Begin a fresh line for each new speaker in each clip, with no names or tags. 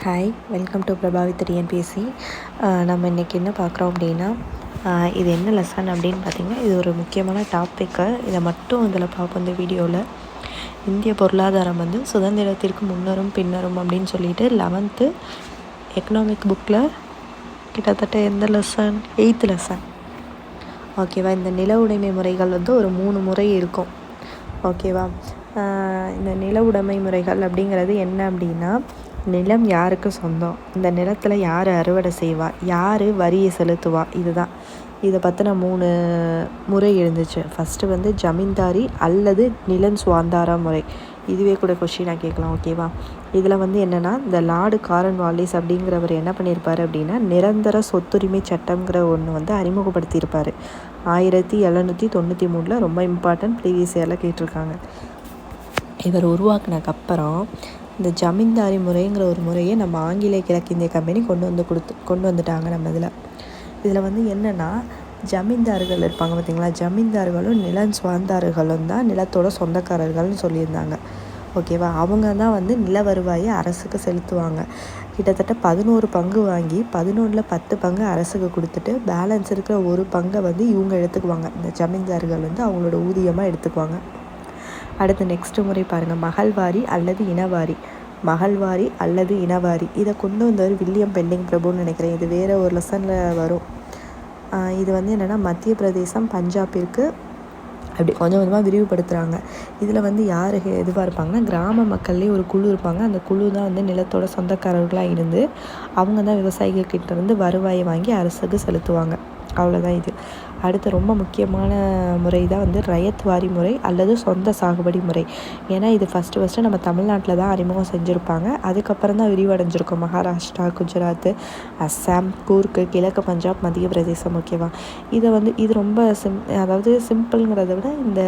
Hi, welcome to Prabhavith TNPSC. நம்ம இன்றைக்கி என்ன பார்க்குறோம் அப்படின்னா, இது என்ன லெசன் அப்படின்னு பார்த்திங்கன்னா, இது ஒரு முக்கியமான டாப்பிக்கு. இதை மட்டும் இதில் பார்ப்போம் இந்த வீடியோவில். இந்திய பொருளாதாரம் வந்து சுதந்திரத்திற்கு முன்னரும் பின்னரும் அப்படின்னு சொல்லிட்டு 11th எக்கனாமிக் புக்கில் கிட்டத்தட்ட எந்த லெசன், 8th லெசன். ஓகேவா? இந்த நில உடைமை முறைகள் வந்து ஒரு 3 முறை இருக்கும். ஓகேவா? இந்த நில உடைமை முறைகள் அப்படிங்கிறது என்ன அப்படின்னா, நிலம் யாருக்கு சொந்தம், இந்த நிலத்தில் யார் அறுவடை செய்வா, யார் வரியை செலுத்துவா, இதுதான். இதை பற்றின 3 முறை இருந்துச்சு. ஃபஸ்ட்டு வந்து ஜமீன்தாரி அல்லது நிலம் சுவாந்தார முறை. இதுவே கூட கொஸ்டினாக கேட்கலாம். ஓகேவா? இதில் வந்து என்னென்னா, இந்த லார்டு கார்ன்வாலிஸ் அப்படிங்கிறவர் என்ன பண்ணியிருப்பார் அப்படின்னா, நிரந்தர சொத்துரிமை சட்டம்ங்கிற ஒன்று வந்து அறிமுகப்படுத்தியிருப்பார் 1793. ரொம்ப இம்பார்ட்டன்ட், ப்ரீவியஸ் இயரில் கேட்டிருக்காங்க. இவர் உருவாக்குனதுக்கப்புறம் இந்த ஜமீன்தாரி முறைங்கிற ஒரு முறையை நம்ம ஆங்கிலேய கிழக்கிந்திய கம்பெனி கொண்டு வந்துட்டாங்க நம்ம இதில் வந்து என்னென்னா, ஜமீன்தார்கள் இருப்பாங்க பார்த்திங்களா, ஜமீன்தார்களும் நிலம் சுவாந்தார்களும் தான் நிலத்தோட சொந்தக்காரர்கள்னு சொல்லியிருந்தாங்க. ஓகேவா? அவங்க தான் வந்து நில வருவாயை அரசுக்கு செலுத்துவாங்க. கிட்டத்தட்ட 11 பங்கு வாங்கி 11ல் 10 பங்கு அரசுக்கு கொடுத்துட்டு பேலன்ஸ் இருக்கிற ஒரு பங்கை வந்து இவங்க எடுத்துக்குவாங்க. இந்த ஜமீன்தார்கள் வந்து அவங்களோட ஊதியமாக எடுத்துக்குவாங்க. அடுத்து நெக்ஸ்ட் முறை பாருங்கள், மகள்வாரி அல்லது இனவாரி. மகள்வாரி அல்லது இனவாரி இதை கொண்டு வந்தவர் வில்லியம் பெண்டிங் பிரபுன்னு நினைக்கிறேன். இது வேறு ஒரு லெசனில் வரும். இது வந்து என்னென்னா, மத்திய பிரதேசம் பஞ்சாபிற்கு அப்படி கொஞ்சம் கொஞ்சமாக விரிவுபடுத்துகிறாங்க. இதில் வந்து யார் எதுவாக இருப்பாங்கன்னா, கிராம மக்கள்லேயே ஒரு குழு இருப்பாங்க. அந்த குழு தான் வந்து நிலத்தோட சொந்தக்காரர்களாக இருந்து அவங்க தான் விவசாயிகள்கிட்ட இருந்து வருவாயை வாங்கி அரசுக்கு செலுத்துவாங்க. அவ்வளோதான் இது. அடுத்து ரொம்ப முக்கியமான முறை தான் வந்து ரயத் வாரி முறை அல்லது சொந்த சாகுபடி முறை. ஏன்னா இது ஃபஸ்ட்டு நம்ம தமிழ்நாட்டில் தான் அறிமுகம் செஞ்சுருப்பாங்க. அதுக்கப்புறம் தான் விரிவடைஞ்சிருக்கும் மகாராஷ்டிரா, குஜராத், அஸ்ஸாம், கூர்க்கு, கிழக்கு பஞ்சாப், மத்திய பிரதேசம். ஓகேவா? இதை வந்து இது ரொம்ப அதாவது சிம்பிள்ங்கிறத விட இந்த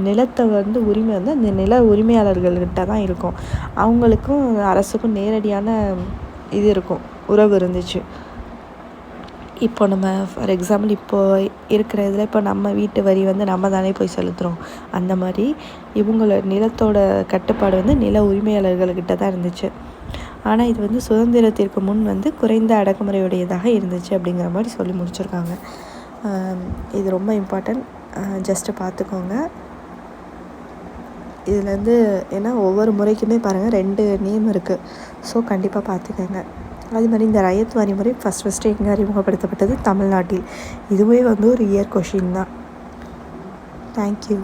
நிலத்தை வந்து உரிமை வந்து அந்த நில உரிமையாளர்கள்கிட்ட தான் இருக்கும். அவங்களுக்கும் அரசுக்கும் நேரடியான இது இருக்கும், உறவு இருந்துச்சு. இப்போ நம்ம ஃபார் எக்ஸாம்பிள் இப்போது இருக்கிற இதில் இப்போ நம்ம வீட்டு வரி வந்து நம்ம தானே போய் செலுத்துகிறோம். அந்த மாதிரி இவங்களோட நிலத்தோட கட்டுப்பாடு வந்து நில உரிமையாளர்கள்கிட்ட தான் இருந்துச்சு. ஆனால் இது வந்து சுதந்திரத்திற்கு முன் வந்து குறைந்த அடக்குமுறையுடையதாக இருந்துச்சு அப்படிங்கிற மாதிரி சொல்லி முடிச்சிருக்காங்க. இது ரொம்ப இம்பார்ட்டன்ட், ஜஸ்ட்டு பார்த்துக்கோங்க. இதில் வந்து ஏன்னா ஒவ்வொரு முறைக்குமே பாருங்கள் 2 நேம் இருக்குது. ஸோ கண்டிப்பாக பார்த்துக்கோங்க. அதே மாதிரி இந்த ரயத் வாரி முறை ஃபஸ்ட்டு எங்கே அறிமுகப்படுத்தப்பட்டது? தமிழ்நாட்டில். இதுவே வந்து ஒரு இயர் கொஷின் தான். தேங்க்யூ.